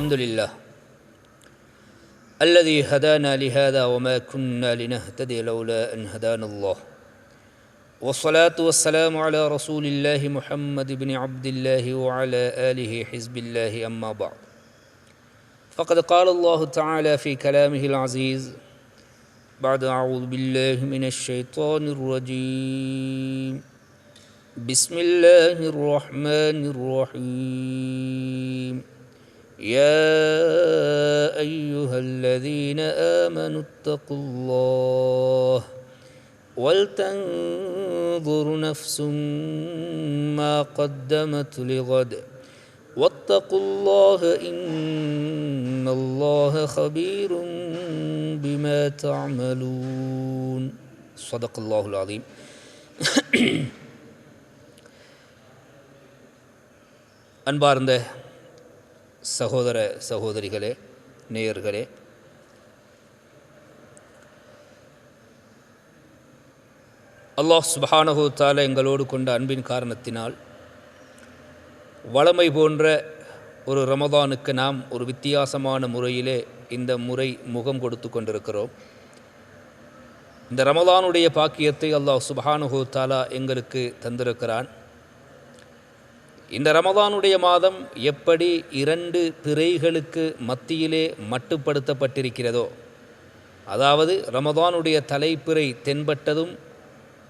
الحمد لله الذي هدانا لهذا وما كنا لنهتدي لولا أن هدانا الله والصلاة والسلام على رسول الله محمد بن عبد الله وعلى آله حزب الله أما بعد فقد قال الله تعالى في كلامه العزيز بعد أعوذ بالله من الشيطان الرجيم بسم الله الرحمن الرحيم يا أيها الذين آمنوا اتقوا الله ولتنظر نفس ما قدمت لغد واتقوا الله إن الله خبير بما تعملون صدق الله العظيم. அன்பார்ந்த சகோதர சகோதரிகளே, நேயர்களே, அல்லாஹ் சுப்ஹானஹு தஆலா எங்களோடு கொண்ட அன்பின் காரணத்தினால் வளமை போன்ற ஒரு ரமதானுக்கு நாம் ஒரு வித்தியாசமான முறையிலே இந்த முறை முகம் கொடுத்து கொண்டிருக்கிறோம். இந்த ரமதானுடைய பாக்கியத்தை அல்லாஹ் சுப்ஹானஹு தஆலா எங்களுக்கு தந்திருக்கிறான். இந்த ரமதானுடைய மாதம் எப்படி 2 பிறைகளுக்கு மத்தியிலே மட்டுப்படுத்தப்பட்டிருக்கிறதோ, அதாவது ரமதானுடைய தலைப்பிறை தென்பட்டதும்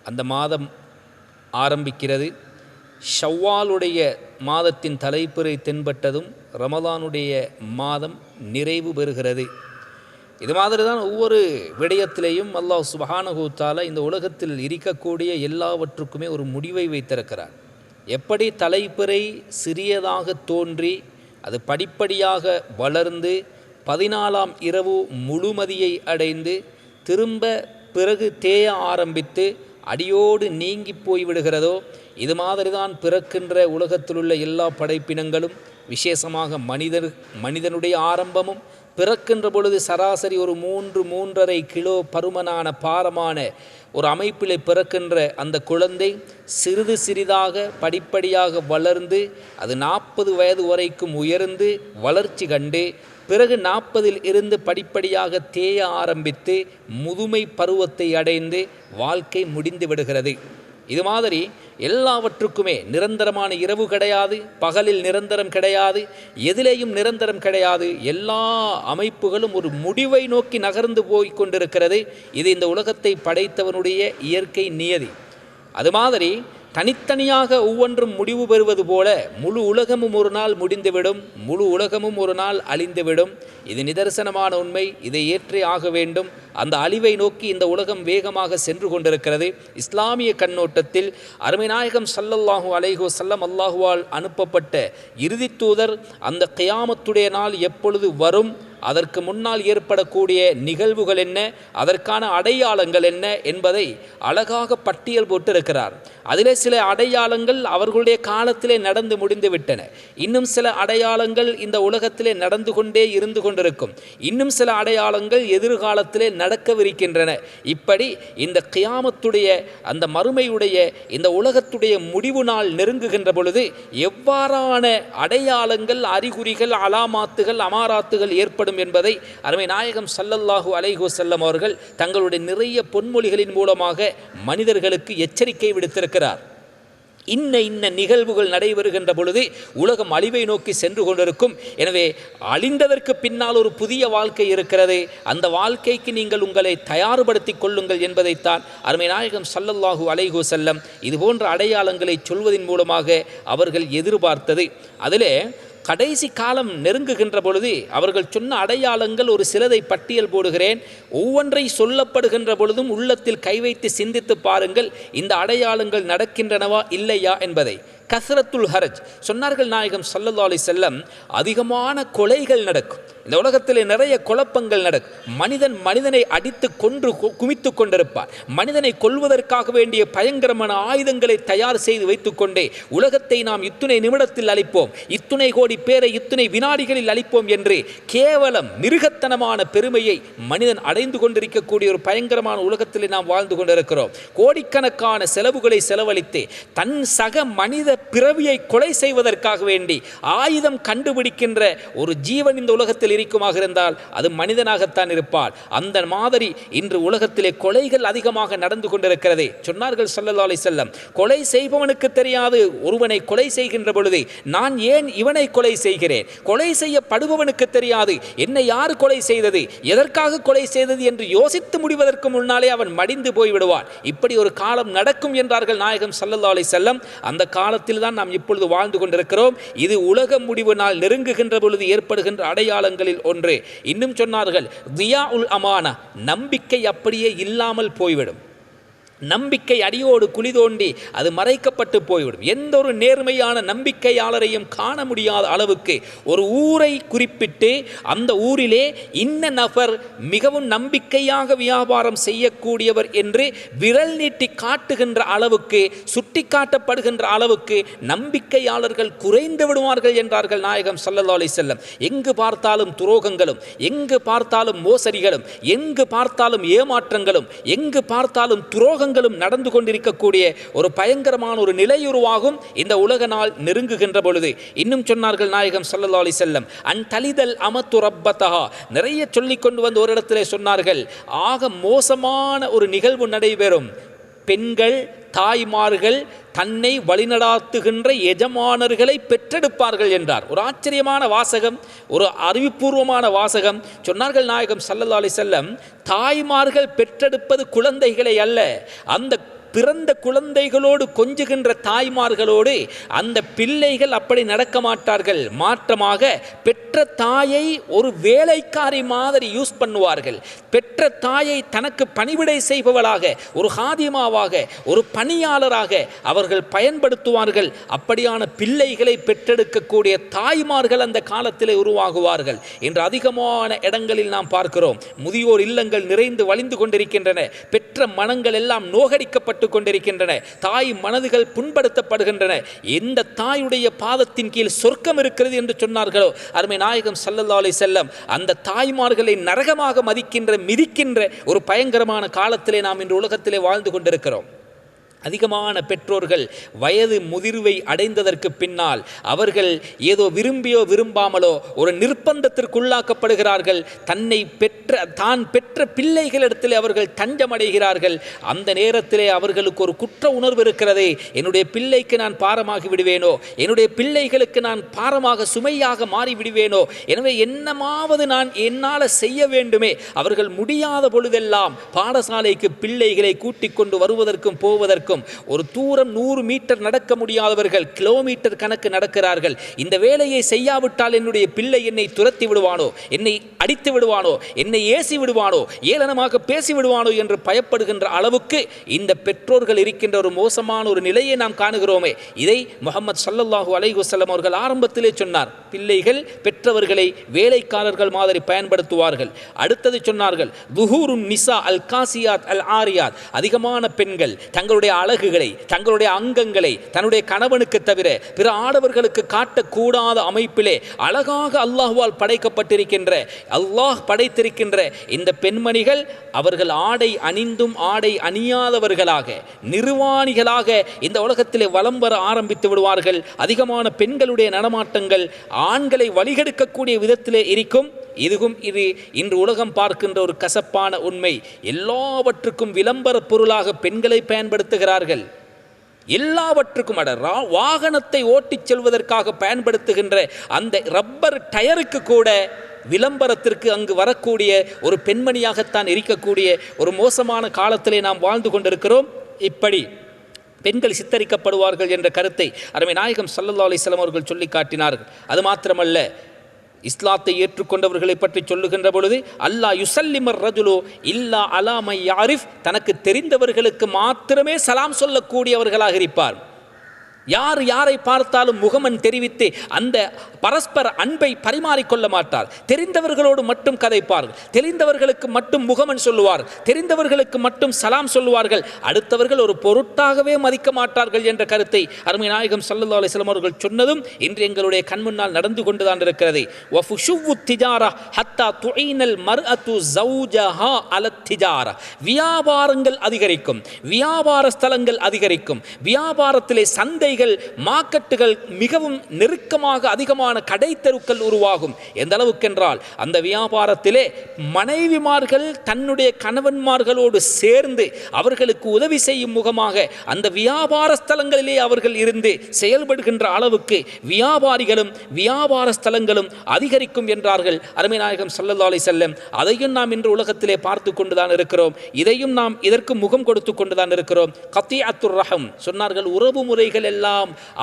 அந்த மாதம் ஆரம்பிக்கிறது, ஷவ்வாலுடைய மாதத்தின் தலைப்பிறை தென்பட்டதும் ரமதானுடைய மாதம் நிறைவு பெறுகிறது. இது மாதிரி தான் ஒவ்வொரு விடயத்திலேயும் அல்லாஹ் சுப்ஹானஹு தஆலா இந்த உலகத்தில் இருக்கக்கூடிய எல்லாவற்றுக்குமே ஒரு முடிவை வைத்திருக்கிறார். எப்படி தலைப்பிறை சிறியதாக தோன்றி அது படிப்படியாக வளர்ந்து 14ஆம் இரவு முழுமதியை அடைந்து திரும்ப பிறகு தேய ஆரம்பித்து அடியோடு நீங்கி போய்விடுகிறதோ, இது மாதிரி தான் பிறக்கின்ற உலகத்திலுள்ள எல்லா படைப்பினங்களும், விசேஷமாக மனிதனுடைய ஆரம்பமும் பிறக்கின்ற பொழுது சராசரி ஒரு 3-3.5 கிலோ பருமனான பாரமான ஒரு அமைப்பிலே பிறக்கின்ற அந்த குழந்தை சிறிது சிறிதாக படிப்படியாக வளர்ந்து அது 40 வயது வரைக்கும் உயர்ந்து வளர்ச்சி கண்டு பிறகு 40இல் இருந்து படிப்படியாக தேய ஆரம்பித்து முதுமை பருவத்தை அடைந்து வாழ்க்கை முடிந்து விடுகிறது. இது மாதிரி எல்லாவற்றுக்குமே நிரந்தரமான இரவு கிடையாது, பகலில் நிரந்தரம் கிடையாது, எதிலேயும் நிரந்தரம் கிடையாது. எல்லா அமைப்புகளும் ஒரு முடிவை நோக்கி நகர்ந்து போய் கொண்டிருக்கிறது. இது இந்த உலகத்தை படைத்தவனுடைய இயற்கை நியதி. அது மாதிரி தனித்தனியாக ஒவ்வொன்றும் முடிவு பெறுவது போல முழு உலகமும் ஒரு நாள் முடிந்துவிடும், முழு உலகமும் ஒரு நாள் அழிந்துவிடும். இது நிதர்சனமான உண்மை. இதை ஏற்றே ஆக வேண்டும். அந்த அழிவை நோக்கி இந்த உலகம் வேகமாக சென்று கொண்டிருக்கிறது. இஸ்லாமிய கண்ணோட்டத்தில் அருமைநாயகம் ஸல்லல்லாஹு அலைஹி வஸல்லம் அல்லாஹுவால் அனுப்பப்பட்ட இறுதி தூதர் அந்த கியாமத்துடைய நாள் எப்பொழுது வரும், அதற்கு முன்னால் ஏற்படக்கூடிய நிகழ்வுகள் என்ன, அதற்கான அடையாளங்கள் என்ன என்பதை அழகாக பட்டியல் போட்டிருக்கிறார். அதிலே சில அடையாளங்கள் அவர்களுடைய காலத்திலே நடந்து முடிந்து விட்டன. இன்னும் சில அடையாளங்கள் இந்த உலகத்திலே நடந்து கொண்டே இருந்து கொண்டிருக்கும். இன்னும் சில அடையாளங்கள் எதிர்காலத்திலே நடக்கவிருக்கின்றன. இப்படி இந்த கியாமத்துடைய அந்த மறுமையுடைய இந்த உலகத்துடைய முடிவு நாள் நெருங்குகின்ற பொழுது எவ்வாறான அடையாளங்கள், அறிகுறிகள், அலாமாத்துகள், அமாராத்துகள் ஏற்படும் என்பதை அருமை நாயகம் ஸல்லல்லாஹு அலைஹி வஸல்லம் அவர்கள் தங்களுடைய நிறைய பொன்மொழிகளின் மூலமாக மனிதர்களுக்கு எச்சரிக்கை விடுத்திருக்கிறார். இன்ன நிகழ்வுகள் நடைபெறுகின்ற பொழுது உலகம் அழிவை நோக்கி சென்று கொண்டிருக்கும். எனவே அழிந்ததற்கு பின்னால் ஒரு புதிய வாழ்க்கை இருக்கிறது. அந்த வாழ்க்கைக்கு நீங்கள் உங்களை தயார்படுத்தி கொள்ளுங்கள் என்பதைத்தான் அருமை நாயகம் ஸல்லல்லாஹு அலைஹி வஸல்லம் இதுபோன்ற அடையாளங்களை சொல்வதன் மூலமாக அவர்கள் எதிர்பார்த்தது. அதிலே கடைசி காலம் நெருங்குகின்ற பொழுது அவர்கள் சொன்ன அடையாளங்கள் ஒரு சிலதை பட்டியல் போடுகிறேன். ஒவ்வொன்றை சொல்லப்படுகின்ற பொழுதும் உள்ளத்தில் கை வைத்து சிந்தித்து பாருங்கள், இந்த அடையாளங்கள் நடக்கின்றனவா இல்லையா என்பதை. கஸ்ரத்துல் ஹரஜ் சொன்னார்கள் நாயகம் ஸல்லல்லாஹு அலைஹி வஸல்லம், அதிகமான கொலைகள் நடக்கும். இந்த உலகத்திலே நிறைய குழப்பங்கள் நடக்கும். மனிதனை அடித்து கொன்று குமித்து கொண்டிருப்பார். மனிதனை கொல்வதற்காக வேண்டிய பயங்கரமான ஆயுதங்களை தயார் செய்து வைத்துக்கொண்டே உலகத்தை நாம் இத்துணை நிமிடத்தில் அழிப்போம், இத்துணை கோடி பேரை இத்துணை வினாடிகளில் அழிப்போம் என்று கேவலம் மிருகத்தனமான பெருமையை மனிதன் அடைந்து கொண்டிருக்கக்கூடிய ஒரு பயங்கரமான உலகத்தில் நாம் வாழ்ந்து கொண்டிருக்கிறோம். கோடிக்கணக்கான செலவுகளை செலவழித்து தன் சக மனித பிறவியை கொலை செய்வதற்காக வேண்டி ஆயுதம் கண்டுபிடிக்கின்ற ஒரு ஜீவன் இந்த உலகத்தில் இருக்குமாக இருந்தால் அது மனிதனாகத்தான் இருப்பார். அந்த மாதிரி இன்று உலகத்திலே கொலைகள் அதிகமாக நடந்து கொண்டிருக்கிறது. சொன்னார்கள் ஸல்லல்லாஹு அலைஹி வஸல்லம், கொலை செய்பவனுக்கு தெரியாது ஒருவனை கொலை செய்கின்ற பொழுது நான் ஏன் இவனை கொலை செய்கிறேன், கொலை செய்யப்படுபவனுக்கு தெரியாது என்னை யார் கொலை செய்தது, எதற்காக கொலை செய்தது என்று யோசித்து முடிவதற்கு முன்னாலே அவன் மடிந்து போய்விடுவான். இப்படி ஒரு காலம் நடக்கும் என்றார்கள் நாயகம் ஸல்லல்லாஹு அலைஹி வஸல்லம். அந்த காலத்தில் தான் நாம் இப்பொழுது வாழ்ந்து கொண்டிருக்கிறோம். இது உலக முடிவு நாள் நெருங்குகின்ற பொழுது ஏற்படுகின்ற அடையாளங்களில் ஒன்று. இன்னும் சொன்னார்கள், தியா உல் அமானா, நம்பிக்கை அப்படியே இல்லாமல் போய்விடும். நம்பிக்கை அடியோடு குழி தோண்டி அது மறைக்கப்பட்டு போய்விடும். எந்த ஒரு நேர்மையான நம்பிக்கையாளரையும் காண முடியாத அளவுக்கு ஒரு ஊரை குறிப்பிட்டு அந்த ஊரிலே இன்ன நபர் மிகவும் நம்பிக்கையாக வியாபாரம் செய்யக்கூடியவர் என்று விரல் நீட்டி காட்டுகின்ற அளவுக்கு, சுட்டி காட்டப்படுகின்ற அளவுக்கு நம்பிக்கையாளர்கள் குறைந்து விடுவார்கள் என்றார்கள் நாயகம் ஸல்லல்லாஹு அலைஹி வஸல்லம். எங்கு பார்த்தாலும் துரோகங்களும், எங்கு பார்த்தாலும் மோசடிகளும், எங்கு பார்த்தாலும் ஏமாற்றங்களும், எங்கு பார்த்தாலும் துரோகங்களும் நடந்து கொண்டிருக்கக்கூடிய ஒரு பயங்கரமான ஒரு நிலை உருவாகும் இந்த உலக நாள் நெருங்குகின்ற பொழுது. இன்னும் சொன்னார்கள் நாயகம் ஸல்லல்லாஹு அலைஹி வஸல்லம், அன் தலிதல் அமத்து ரப்பதஹா, நிறைய சொல்லிக் கொண்டு வந்து ஒரு இடத்திலே சொன்னார்கள், ஆக மோசமான ஒரு நிகழ்வு நடைபெறும். பெண்கள், தாய்மார்கள் தன்னை வழிநடாத்துகின்ற எஜமானர்களை பெற்றெடுப்பார்கள் என்றார். ஒரு ஆச்சரியமான வாசகம், ஒரு அறிவுபூர்வமான வாசகம். சொன்னார்கள் நாயகம் ஸல்லல்லாஹு அலைஹி வஸல்லம், தாய்மார்கள் பெற்றெடுப்பது குழந்தைகளை அல்ல, அந்த பிறந்த குழந்தைகளோடு கொஞ்சுகின்ற தாய்மார்களோடு அந்த பிள்ளைகள் அப்படி நடக்க மாட்டார்கள். மாற்றமாக பெற்ற தாயை ஒரு வேலைக்காரி மாதிரி யூஸ் பண்ணுவார்கள். பெற்ற தாயை தனக்கு பணிவிடை செய்பவளாக, ஒரு ஹாதிமாவாக, ஒரு பணியாளராக அவர்கள் பயன்படுத்துவார்கள். அப்படியான பிள்ளைகளை பெற்றெடுக்கக்கூடிய தாய்மார்கள் அந்த காலத்திலே உருவாகுவார்கள் என்று அதிகமான இடங்களில் நாம் பார்க்கிறோம். முதியோர் இல்லங்கள் நிறைந்து வழிந்து கொண்டிருக்கின்றன. பெற்ற மனங்கள் எல்லாம் நோகடிக்கப்பட்டு கொண்டிருக்கின்றன. தாய் மனதுகள் புண்படுத்தப்படுகின்றன. எந்த தாயுடைய பாதத்தின் கீழ் சொர்க்கம் இருக்கிறது என்று சொன்னார்களோ அருமை நாயகம் ஸல்லல்லாஹு அலைஹி வஸல்லம், அந்த தாய்மார்களை நரகமாக மிதிக்கின்ற ஒரு பயங்கரமான காலத்திலே நாம் இன்று உலகத்திலே வாழ்ந்து கொண்டிருக்கிறோம். அதிகமான பெற்றோர்கள் வயது முதிர்வை அடைந்ததற்கு பின்னால் அவர்கள் ஏதோ விரும்பியோ விரும்பாமலோ ஒரு நிர்பந்தத்திற்குள்ளாக்கப்படுகிறார்கள். தான் பெற்ற பிள்ளைகளிடத்தில் அவர்கள் தஞ்சமடைகிறார்கள். அந்த நேரத்திலே அவர்களுக்கு ஒரு குற்ற உணர்வு இருக்கிறது. என்னுடைய பிள்ளைக்கு நான் பாரமாகி விடுவேனோ, என்னுடைய பிள்ளைகளுக்கு நான் பாரமாக சுமையாக மாறி விடுவேனோ, எனவே என்னமாவது நான் என்னால் செய்ய வேண்டுமே. அவர்கள் முடியாத பொழுதெல்லாம் பாடசாலைக்கு பிள்ளைகளை கூட்டிக் கொண்டு வருவதற்கும் போவதற்கும் ஒரு தூரம் 100 மீட்டர் நடக்க முடியாதவர்கள் கிலோமீட்டர் கணக்கு நடக்கிறார்கள். இந்த வேலையை செய்யாவிட்டால் என்னுடைய பிள்ளை என்னை துரத்தி விடுவானோ, என்னை அடித்து விடுவானோ, என்னை ஏசி விடுவானோ, ஏளனமாக பேசி விடுவானோ என்று பயப்படுகின்ற அளவுக்கு இந்த பெற்றோர்கள் இருக்கின்ற ஒரு மோசமான ஒரு நிலையை நாம் காணுகிறோமே. இதை முஹம்மது ஸல்லல்லாஹு அலைஹி வஸல்லம் அவர்கள் ஆரம்பத்திலே சொன்னார். பிள்ளைகள் பெற்றவர்களை வேலைக்காரர்கள் மாதிரி பயன்படுத்துவார்கள். அடுத்தது சொன்னார்கள், துஹூருன் நிசா அல் காசியாத் அல் ஆரியாத், அதிகமான பெண்கள் தங்களுடைய அழகுகளை, தங்களுடைய அங்கங்களை தன்னுடைய கணவனுக்கு தவிர பிற ஆடவர்களுக்கு காட்டக்கூடாத அமைப்பிலே அழகாக அல்லாஹ்வால் படைக்கப்பட்டிருக்கின்ற, அல்லாஹ் படைத்திருக்கின்ற இந்த பெண்மணிகள் அவர்கள் ஆடை அணிந்தும் ஆடை அணியாதவர்களாக, நிர்வாணிகளாக இந்த உலகத்திலே வலம் வர ஆரம்பித்து விடுவார்கள். அதிகமான பெண்களுடைய நடமாட்டங்கள் ஆண்களை வழிகெடுக்கக்கூடிய விதத்திலே இருக்கும். இதுவும் இது இன்று உலகம் பார்க்கின்ற ஒரு கசப்பான உண்மை. எல்லாவற்றுக்கும் விளம்பர பொருளாக பெண்களை பயன்படுத்துகிறார்கள். எல்லாவற்றுக்கும் வாகனத்தை ஓட்டிச் செல்வதற்காக பயன்படுத்துகின்ற அந்த ரப்பர் டயருக்கு கூட விளம்பரத்திற்கு அங்கு வரக்கூடிய ஒரு பெண்மணியாகத்தான் இருக்கக்கூடிய ஒரு மோசமான காலத்திலே நாம் வாழ்ந்து கொண்டிருக்கிறோம். இப்படி பெண்கள் சித்தரிக்கப்படுவார்கள் என்ற கருத்தை அருமை நாயகம் ஸல்லல்லாஹு அலைஹி வஸல்லம் அவர்கள் சொல்லி காட்டினார்கள். அது மாத்திரமல்ல, இஸ்லாத்தை ஏற்றுக்கொண்டவர்களை பற்றி சொல்லுகின்ற பொழுது அல்லா யுசல்லிமர் ரஜுலு இல்லா அலாமை யாரிஃப், தனக்கு தெரிந்தவர்களுக்கு மாத்திரமே சலாம் சொல்லக்கூடியவர்களாக இருப்பார். யார் யாரை பார்த்தாலும் முகமன் தெரிவித்து அந்த பரஸ்பர அன்பை பரிமாறிக்கொள்ள மாட்டார். தெரிந்தவர்களோடு மட்டும் கதைப்பார்கள், தெரிந்தவர்களுக்கு மட்டும் முகமன் சொல்லுவார், தெரிந்தவர்களுக்கு மட்டும் சலாம் சொல்லுவார்கள். அடுத்தவர்கள் ஒரு பொருட்டாகவே மதிக்க மாட்டார்கள் என்ற கருத்தை அருமை நாயகம் ஸல்லல்லாஹு அலைஹி வஸல்லம் அவர்கள் சொன்னதும் இன்று எங்களுடைய கண்முன்னால் நடந்து கொண்டுதான் இருக்கிறது. வஃபுஷுவு திஜாரா ஹத்தா துஈனல் மர்அத்து ஸௌஜஹா அலத் திஜாரா. வியாபாரங்கள் அதிகரிக்கும், வியாபார ஸ்தலங்கள் அதிகரிக்கும், வியாபாரத்திலே சந்தை மார்க்கெட்டுகள் மிகவும் நெருக்கமாக அதிகமான கடை தெருக்கள் உருவாகும். எந்த அளவுக்கென்றால் அந்த வியாபாரத்திலே மனைவிமார்கள் தன்னுடைய கணவன்மார்களோடு சேர்ந்து அவர்களுக்கு உதவி செய்யும் முகமாக அந்த வியாபார ஸ்தலங்களிலே அவர்கள் இருந்து செயல்படுகின்ற அளவுக்கு வியாபாரிகளும் வியாபார ஸ்தலங்களும் அதிகரிக்கும் என்றார்கள் அருமை நாயகம் ஸல்லல்லாஹு அலைஹி வஸல்லம். அதையும் நாம் இன்று உலகத்திலே பார்த்து கொண்டுதான் இருக்கிறோம். இதையும் நாம் இதற்கு முகம் கொடுத்து கொண்டுதான் இருக்கிறோம். கத்திஅத்துர் ரஹம் சொன்னார்கள், உறவு முறைகள் எல்லாம்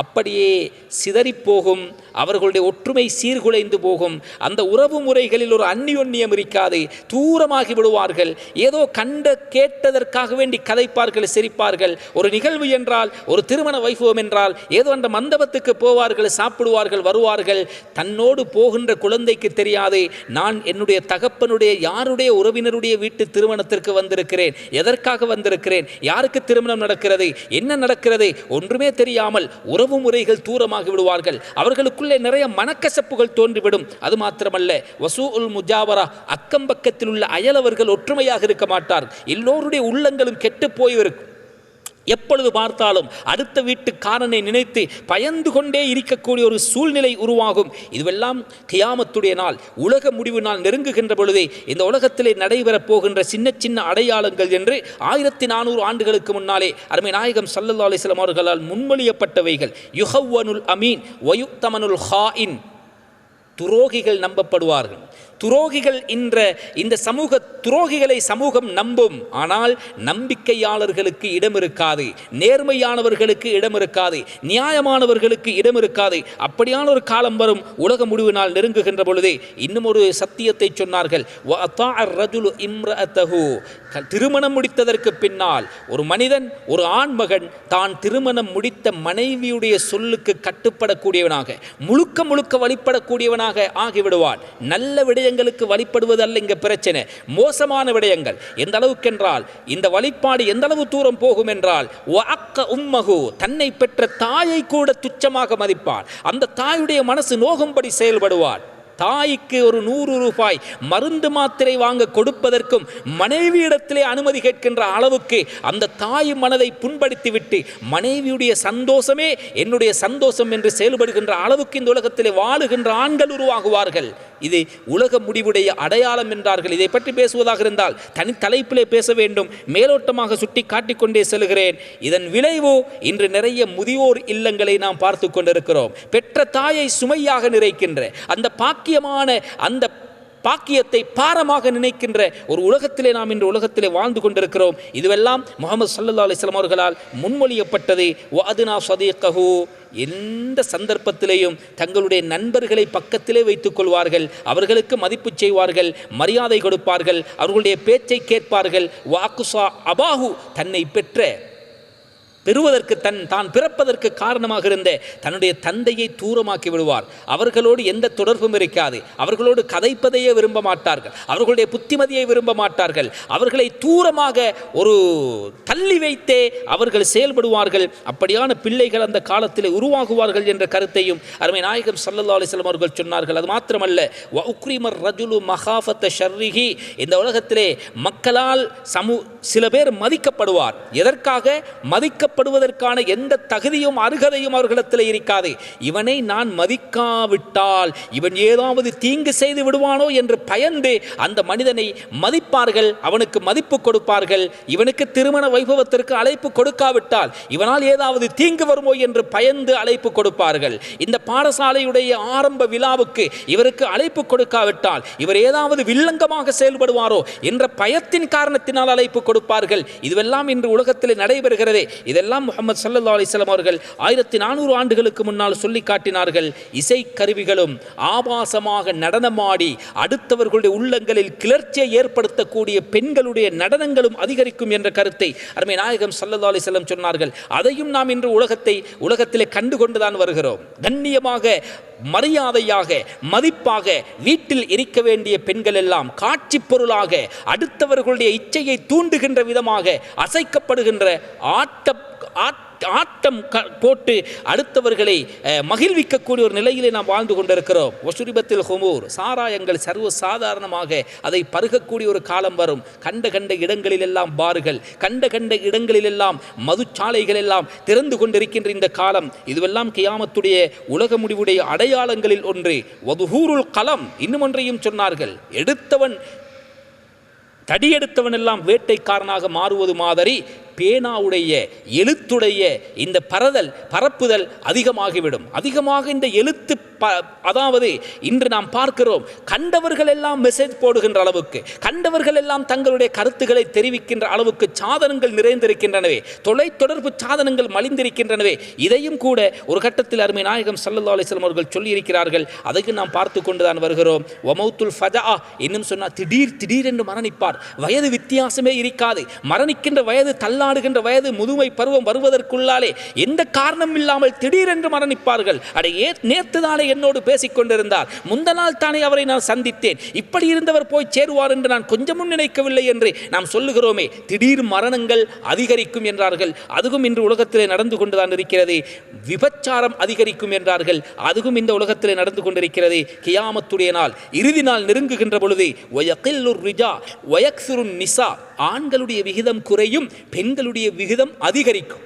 அப்படியே சிதறி போகும், அவர்களுடைய ஒற்றுமை சீர்குலைந்து போகும். அந்த உறவு முறைகளில் ஒரு அந்நியோன்யம் இருக்காது, தூரமாகி விடுவார்கள். ஏதோ கண்ட கேட்டதற்காக வேண்டி கதைப்பார்கள், சிரிப்பார்கள். ஒரு நிகழ்வு என்றால், ஒரு திருமண வைபவம் என்றால் ஏதோ அந்த மண்டபத்துக்கு போவார்கள், சாப்பிடுவார்கள், வருவார்கள். தன்னோடு போகின்ற குழந்தைக்கு தெரியாது நான் என்னுடைய தகப்பனுடைய யாருடைய உறவினருடைய வீட்டு திருமணத்திற்கு வந்திருக்கிறேன், எதற்காக வந்திருக்கிறேன், யாருக்கு திருமணம் நடக்கிறது, என்ன நடக்கிறது, ஒன்றுமே தெரியாமல் உறவு முறைகள் தூரமாகி விடுவார்கள். அவர்களுக்குள்ளே நிறைய மனக்கசப்புகள் தோன்றிவிடும். அது மாத்திரமல்ல, வசூஉல் முஜாவரா, அக்கம் பக்கத்தில் உள்ள அயலவர்கள் ஒற்றுமையாக இருக்க மாட்டார். எல்லோருடைய உள்ளங்களும் கெட்டு போயிருக்கும். எப்பொழுது பார்த்தாலும் அடுத்த வீட்டுக்காரனை நினைத்து பயந்து கொண்டே இருக்கக்கூடிய ஒரு சூழ்நிலை உருவாகும். இதுவெல்லாம் கியாமத்துடைய நாள், உலக முடிவு நாள் நெருங்குகின்ற பொழுதே இந்த உலகத்திலே நடைபெறப் போகின்ற சின்ன சின்ன அடையாளங்கள் என்று 1400 ஆண்டுகளுக்கு முன்னாலே அருமை நாயகம் ஸல்லல்லாஹு அலைஹி வஸல்லம் அவர்களால் முன்மொழியப்பட்டவைகள். யுஹவ்வனுல் அமீன் வயுக்தமனுல் ஹாயின். துரோகிகள் நம்பப்படுவார்கள். துரோகிகள் இந்த சமூக துரோகிகளை சமூகம் நம்பும். ஆனால் நம்பிக்கையாளர்களுக்கு இடம் இருக்காது, நேர்மையானவர்களுக்கு இடம் இருக்காது, நியாயமானவர்களுக்கு இடம் இருக்காது. அப்படியான ஒரு காலம் வரும். உலக முடிவு நாள் நெருங்குகின்ற பொழுதே இன்னும் ஒரு சத்தியத்தை சொன்னார்கள். திருமணம் முடித்ததற்கு பின்னால் ஒரு மனிதன், ஒரு ஆண்மகன் தான் திருமணம் முடித்த மனைவியுடைய சொல்லுக்கு கட்டுப்படக்கூடியவனாக, முழுக்க முழுக்க வழிபடக்கூடியவனாக ஆகிவிடுவான். நல்ல விடயங்களுக்கு வழிபடுவதல்ல இங்க பிரச்சனை, மோசமான விடயங்கள். எந்த அளவுக்கென்றால் இந்த வழிபாடு எந்த அளவு தூரம் போகும் என்றால், தன்னை பெற்ற தாயை கூட துச்சமாக மதிப்பான். அந்த தாயுடைய மனசு நோகும்படி செயல்படுவான். தாய்க்கு ஒரு 100 ரூபாய் மருந்து மாத்திரை வாங்க கொடுப்பதற்கும் மனைவியிடத்திலே அனுமதி கேட்கின்ற அளவுக்கு அந்த தாய் மனதை புண்படுத்திவிட்டு மனைவியுடைய சந்தோஷமே என்னுடைய சந்தோஷம் என்று செயல்படுகின்ற அளவுக்கு இந்த உலகத்திலே வாழுகின்ற ஆண்கள் உருவாகுவார்கள். இது உலக முடிவுடைய அடையாளம் என்றார்கள். இதை பற்றி பேசுவதாக இருந்தால் தனி தலைப்பிலே பேச வேண்டும். மேலோட்டமாக சுட்டி காட்டிக்கொண்டே செல்கிறேன். இதன் விளைவு இன்று நிறைய முதியோர் இல்லங்களை நாம் பார்த்து கொண்டிருக்கிறோம். பெற்ற தாயை சுமையாக நிறைக்கின்ற அந்த அந்த பாக்கியத்தை பாரமாக நினைக்கின்ற ஒரு உலகத்திலே நாம் இன்று உலகத்திலே வாழ்ந்து கொண்டிருக்கிறோம். இதுவெல்லாம் முஹம்மது ஸல்லல்லாஹு அலைஹி வஸல்லம் அவர்களால் முன்மொழியப்பட்டது. வஅதுனா ஸதீகஹு, எந்த சந்தர்ப்பத்திலேயும் தங்களுடைய நண்பர்களை பக்கத்திலே வைத்துக் கொள்வார்கள், அவர்களுக்கு மதிப்பு செய்வார்கள், மரியாதை கொடுப்பார்கள், அவர்களுடைய பேச்சை கேட்பார்கள். வஅக்ஸா அபாஹு, தன்னை பெறுவதற்கு தான் பிறப்பதற்கு காரணமாக இருந்த தன்னுடைய தந்தையை தூரமாக்கி விடுவார். அவர்களோடு எந்த தொடர்பும் இருக்காது. அவர்களோடு கதைப்பதையே விரும்ப மாட்டார்கள். அவர்களுடைய புத்திமதியை விரும்ப மாட்டார்கள். அவர்களை தூரமாக ஒரு தள்ளி வைத்தே அவர்கள் செயல்படுவார்கள். அப்படியான பிள்ளைகள் அந்த காலத்தில் உருவாகுவார்கள் என்ற கருத்தையும் அருமை நாயகம் ஸல்லல்லாஹு அலைஹி வஸல்லம் அவர்கள் சொன்னார்கள். அது மாத்திரமல்ல, வஉக்ரிமர் ரஜுலு மகாஃபத ஷர்ரிஹி, இந்த உலகத்திலே மக்களால் சில பேர் மதிக்கப்படுவார். எதற்காக மதிக்கப்படுவதற்கான எந்த தகுதியும் அருகதையும் அவர்களிடத்தில் இருக்காது. இவனை நான் மதிக்காவிட்டால் இவன் ஏதாவது தீங்கு செய்து விடுவானோ என்று பயந்து அந்த மனிதனை மதிப்பார்கள், அவனுக்கு மதிப்பு கொடுப்பார்கள். இவனுக்கு திருமண வைபவத்திற்கு அழைப்பு கொடுக்காவிட்டால் இவனால் ஏதாவது தீங்கு வருமோ என்று பயந்து அழைப்பு கொடுப்பார்கள். இந்த பாடசாலையுடைய ஆரம்ப விழாவுக்கு இவருக்கு அழைப்பு கொடுக்காவிட்டால் இவர் ஏதாவது வில்லங்கமாக செயல்படுவாரோ என்ற பயத்தின் காரணத்தினால் அழைப்பு கொடுப்பார்கள். இதுவெல்லாம் இன்று உலகத்தில் நடைபெறுகிறது. இதெல்லாம் இதையெல்லாம் முஹம்மது ஸல்லல்லாஹு அலைஹி வஸல்லம் அவர்கள் 1400 ஆண்டுகளுக்கு முன்னால் சொல்லி காட்டினார்கள். இசை கருவிகளும் ஆபாசமாக நடனமாடி அடுத்தவர்களுடைய உள்ளங்களில் கிளர்ச்சியை ஏற்படுத்தக்கூடிய பெண்களுடைய நடனங்களும் அதிகரிக்கும் என்ற கருத்தை அருமை நாயகம் ஸல்லல்லாஹு அலைஹி வஸல்லம் சொன்னார்கள். அதையும் நாம் இன்று உலகத்திலே கண்டுகொண்டுதான் வருகிறோம். கண்ணியமாக, மரியாதையாக, மதிப்பாக வீட்டில் இருக்க வேண்டிய பெண்கள் எல்லாம் காட்சி பொருளாக அடுத்தவர்களுடைய இச்சையை தூண்டுகின்ற விதமாக அசைக்கப்படுகின்ற ஆட்டம் போட்டு அடுத்தவர்களை மகிழ்விக்கக்கூடிய ஒரு நிலையிலே நாம் வாழ்ந்து கொண்டிருக்கிறோம். வசுரிபத்தில் ஹுமூர், சாராயங்கள் சர்வ சாதாரணமாக அதை பருகக்கூடிய ஒரு காலம் வரும். கண்ட இடங்களிலெல்லாம் பார்கள், கண்ட இடங்களிலெல்லாம் மதுச்சாலைகள் எல்லாம் திறந்து கொண்டிருக்கின்ற இந்த காலம், இதுவெல்லாம் கியாமத்துடைய உலக முடிவுடைய அடையாளங்களில் ஒன்று. வதுஹூருல் கலம், இன்னும் ஒன்றையும் சொன்னார்கள். தடியெடுத்தவன் எல்லாம் வேட்டைக்காரனாக மாறுவது மாதிரி பேனாவுடைய எழுத்துடைய இந்த பரப்புதல் அதிகமாகிவிடும். அதிகமாக இந்த எழுத்து அதாவது இன்று நாம் பார்க்கிறோம், கண்டவர்கள் எல்லாம் மெசேஜ் போடுகின்ற அளவுக்கு, கண்டவர்கள் எல்லாம் தங்களுடைய கருத்துக்களை தெரிவிக்கின்ற அளவுக்கு சாதனங்கள் நிறைந்திருக்கின்றனவே, தொலைத்தொடர்பு சாதனங்கள் மலிந்திருக்கின்றனவே. இதையும் கூட ஒரு கட்டத்தில் அருமை நாயகம் ஸல்லல்லாஹு அலைஹி வஸல்லம் அவர்கள் சொல்லியிருக்கிறார்கள். அதையும் நாம் பார்த்து கொண்டுதான் வருகிறோம். வமௌத்துல் ஃபஜா, இன்னும் சொன்னால் திடீர் என்று மரணிப்பார். வயது வித்தியாசமே இருக்காது. மரணிக்கின்ற வயது, தள்ளாடுகின்ற வயது, முதுமை பருவம் வருவதற்குள்ளாலே எந்த காரணம் இல்லாமல் திடீரென்று மரணிப்பார்கள். நேர்த்துதானே என்னோடு பேசிக் கொண்டிருந்தார், முந்த நாள் தானே அவரை நான் சந்தித்தேன், இப்படி இருந்தவர் போய் சேருவார் என்று நான் கொஞ்சமும் நினைக்கவில்லை என்று நாம் சொல்லுகிறோமே. திடீர் மரணங்கள் அதிகரிக்கும் என்றார்கள். அதுவும் இன்று உலகத்திலே நடந்து கொண்டுதான் இருக்கிறது. விபச்சாரம் அதிகரிக்கும் என்றார்கள். அதுவும் இந்த உலகத்திலே நடந்து கொண்டிருக்கிறது. கியாமத்துடைய நாள், இறுதி நாள் நெருங்குகின்ற பொழுது வயகில்லுர் ரிஜா வயக்ஸுருன் நிசா, ஆண்களுடைய விகிதம் குறையும், பெண்களுடைய விகிதம் அதிகரிக்கும்.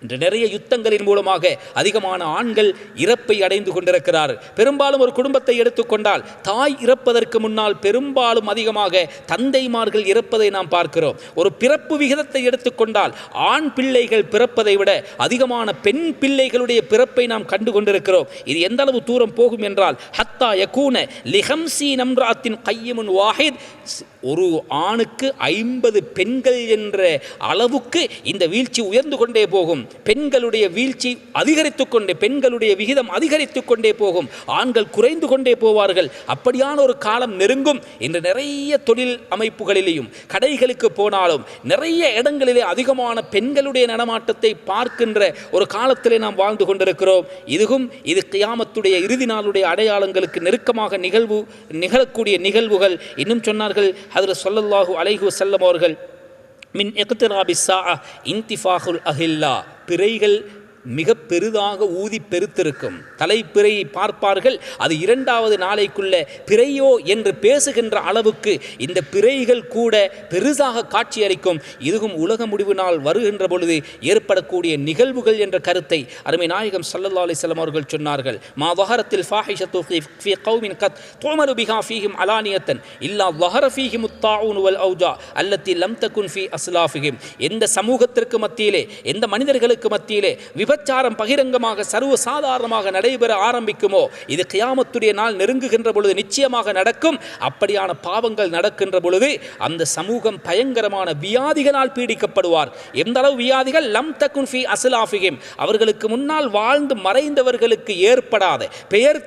இன்று நிறைய யுத்தங்களின் மூலமாக அதிகமான ஆண்கள் இறப்பை அடைந்து கொண்டிருக்கிறார்கள். பெரும்பாலும் ஒரு குடும்பத்தை எடுத்துக்கொண்டால் தாய் இறப்பதற்கு முன்னால் பெரும்பாலும் அதிகமாக தந்தைமார்கள் இறப்பதை நாம் பார்க்கிறோம். ஒரு பிறப்பு விகிதத்தை எடுத்துக்கொண்டால் ஆண் பிள்ளைகள் பிறப்பதை விட அதிகமான பெண் பிள்ளைகளுடைய பிறப்பை நாம் கண்டு கொண்டிருக்கிறோம். இது எந்த அளவு தூரம் போகும் என்றால் ஹத்தா யகூன லிஹம்ஸீன இம்ராத்தின் கையிமுன் வாஹித், ஒரு ஆணுக்கு 50 பெண்கள் என்ற அளவுக்கு இந்த வீழ்ச்சி உயர்ந்து கொண்டே போகும். பெண்களுடைய வீழ்ச்சி அதிகரித்துக் கொண்டே, பெண்களுடைய விகிதம் அதிகரித்துக் கொண்டே போகும். ஆண்கள் குறைந்து கொண்டே போவார்கள். அப்படியான ஒரு காலம் நெருங்கும். இன்று நிறைய தொழில் அமைப்புகளிலேயும் கடைகளுக்கு போனாலும் நிறைய இடங்களிலே அதிகமான பெண்களுடைய நடமாட்டத்தை பார்க்கின்ற ஒரு காலத்திலே நாம் வாழ்ந்து கொண்டிருக்கிறோம். இது கியாமத்துடைய இறுதி நாளுடைய அடையாளங்களுக்கு நெருக்கமாக நிகழக்கூடிய நிகழ்வுகள். இன்னும் சொன்னார்கள் ஹஜ்ரத் ஸல்லல்லாஹு அலைஹி வஸல்லம் அவர்கள், மின் இக்திராபி ஸாஅ இன்திஃபாகுல் அஹில்லா, பிறைகள் மிக பெரிதாக ஊதி பெருத்திருக்கும். தலைப்பிறையை பார்ப்பார்கள், அது 2வது நாளைக்குள்ள பிறையோ என்று பேசுகின்ற அளவுக்கு இந்த பிறைகள் கூட பெரிதாக காட்சியளிக்கும். இதுவும் உலக முடிவு நாள் வருகின்ற பொழுது ஏற்படக்கூடிய நிகழ்வுகள் என்ற கருத்தை அருமை நாயகம் ஸல்லல்லாஹு அலைஹி வஸல்லம் அவர்கள் சொன்னார்கள். மா வஹரத்தில் ஃபாஹிஷத்து ஃபீ கௌமின் கத் துமரு பிஹா ஃபீஹிம் அலானியத்தன் இல்லா வஹர ஃபீஹிம் அத்தாஊன் வல் ஔஜா அல்லத்தி லம் தகுன் ஃபீ அஸ்லாஃபிஹிம். எந்த சமூகத்திற்கு மத்தியிலே, எந்த மனிதர்களுக்கு மத்தியிலே விபச்சாரம் பகிரங்கமாக சர்வ சாதாரணமாக நடைபெற ஆரம்பிக்குமோ, இது கியாமத்துடைய நாள் நெருங்குகின்ற பொழுது நிச்சயமாக நடக்கும். அப்படியான பாவங்கள் நடக்கின்ற பொழுது அந்த சமூகம் பயங்கரமான வியாதிகளால் பீடிக்கப்படுவார். எந்த அளவு வியாதிகள்? லம் தகுன் ஃபீ அஸ்லாஃபிஹிம், அவர்களுக்கு முன்னால் வாழ்ந்து மறைந்தவர்களுக்கு ஏற்படாத, பெயர்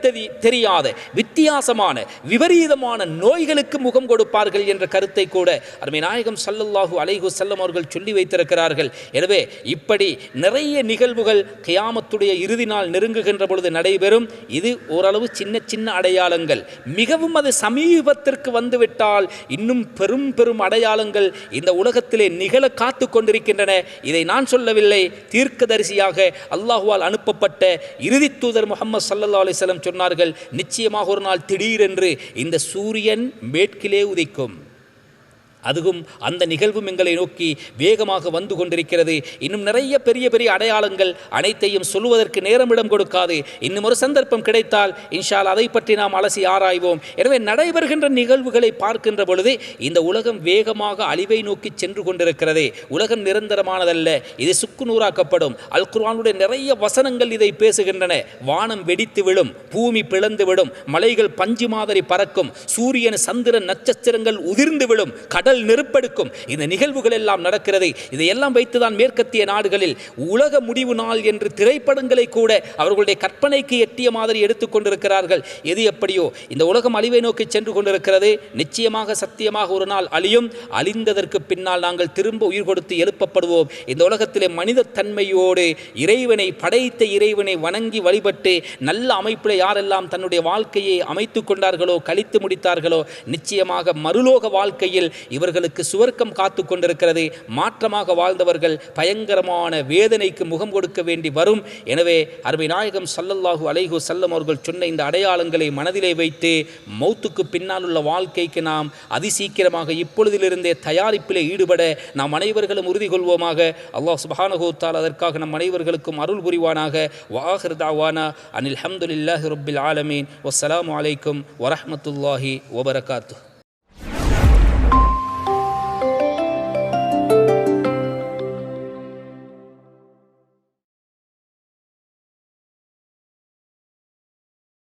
தெரியாத, வித்தியாசமான விபரீதமான நோய்களுக்கு முகம் கொடுப்பார்கள் என்ற கருத்தை கூட அருமை நாயகம் ஸல்லல்லாஹு அலைஹி வஸல்லம் அவர்கள் சொல்லி வைத்திருக்கிறார்கள். எனவே இப்படி நிறைய நிகழ்வுகள் கியாமத்துடைய இறுதி நாள் நெருங்குகின்ற பொழுது நடைபெறும். இது ஓரளவு சின்ன அடையாளங்கள். மிகவும் அது சமீபத்திற்கு வந்துவிட்டால் இன்னும் பெரும் அடையாளங்கள் இந்த உலகத்திலே நிகழ காத்து கொண்டிருக்கின்றன. இதை நான் சொல்லவில்லை, தீர்க்கதரிசியாக அல்லாஹுவால் அனுப்பப்பட்ட இறுதி தூதர் முஹம்மது ஸல்லல்லாஹு அலைஹி வஸல்லம் சொன்னார்கள், நிச்சயமாக ஒரு நாள் திடீரென்று இந்த சூரியன் மேற்கிலே உதிக்கும். அதுவும் அந்த நிகழ்வும் எங்களை நோக்கி வேகமாக வந்து கொண்டிருக்கிறது. இன்னும் நிறைய பெரிய அடையாளங்கள், அனைத்தையும் சொல்லுவதற்கு நேரமிடம் கொடுக்காது. இன்னும் ஒரு சந்தர்ப்பம் கிடைத்தால் இன்ஷா அல்லாஹ் அதை பற்றி நாம் அலசி ஆராய்வோம். எனவே நடைபெறுகின்ற நிகழ்வுகளை பார்க்கின்ற பொழுது இந்த உலகம் வேகமாக அழிவை நோக்கி சென்று கொண்டிருக்கிறது. உலகம் நிரந்தரமானதல்ல, இது சுக்குநூறாக்கப்படும். அல் குர்ஆனுடைய நிறைய வசனங்கள் இதை பேசுகின்றன. வானம் வெடித்து விடும், பூமி பிளந்து விடும், மலைகள் பஞ்சு மாதிரி பறக்கும், சூரியன் சந்திரன் நட்சத்திரங்கள் உதிர்ந்து விடும், கடல் கடல் நெருப்பெடுக்கும். இந்த நிகழ்வுகள் எல்லாம் நடக்கிறது. இதையெல்லாம் வைத்துதான் மேற்கத்திய நாடுகளில் உலக முடிவு நாள் என்று திரைப்படங்களை கூட அவர்களுடைய கற்பனைக்கு எட்டிய மாதிரி எடுத்துக்கொண்டிருக்கிறார்கள். எது எப்படியோ இந்த உலகம் அழிவை நோக்கி சென்று கொண்டிருக்கிறது. நிச்சயமாக சத்தியமாக ஒரு நாள் அழியும். அழிந்ததற்கு பின்னால் நாங்கள் திரும்ப உயிர் கொடுத்து எழுப்பப்படுவோம். இந்த உலகத்திலே மனித தன்மையோடு இறைவனை படைத்த இறைவனை வணங்கி வழிபட்டு நல்ல அமைப்பில் யாரெல்லாம் தன்னுடைய வாழ்க்கையை அமைத்து கொண்டார்களோ, கழித்து முடித்தார்களோ, நிச்சயமாக மறுலோக வாழ்க்கையில் இவர்களுக்கு சுவர்க்கம் காத்து கொண்டிருக்கிறது. மாற்றமாக வாழ்ந்தவர்கள் பயங்கரமான வேதனைக்கு முகம் கொடுக்க வேண்டி வரும். எனவே அருமை நாயகம் ஸல்லல்லாஹு அலைஹி வஸல்லம் அவர்கள் சொன்ன இந்த அடையாளங்களை மனதிலே வைத்து மௌத்துக்கு பின்னால் உள்ள வாழ்க்கைக்கு நாம் அதிசீக்கிரமாக இப்பொழுதிலிருந்தே தயாரிப்பிலே ஈடுபட நாம் அனைவர்களும் உறுதி கொள்வோமாக. அல்லாஹ் சுப்ஹானஹு வ தஆலா அதற்காக நம் அனைவர்களுக்கும் அருள் புரிவானாக. வஆகிர் தஅவானா அனில் ஹம்துலில்லாஹி ரப்பில் ஆலமீன். வஸ்ஸலாமு அலைக்கும் வரஹ்மத்துல்லாஹி வபரகாத்துஹு.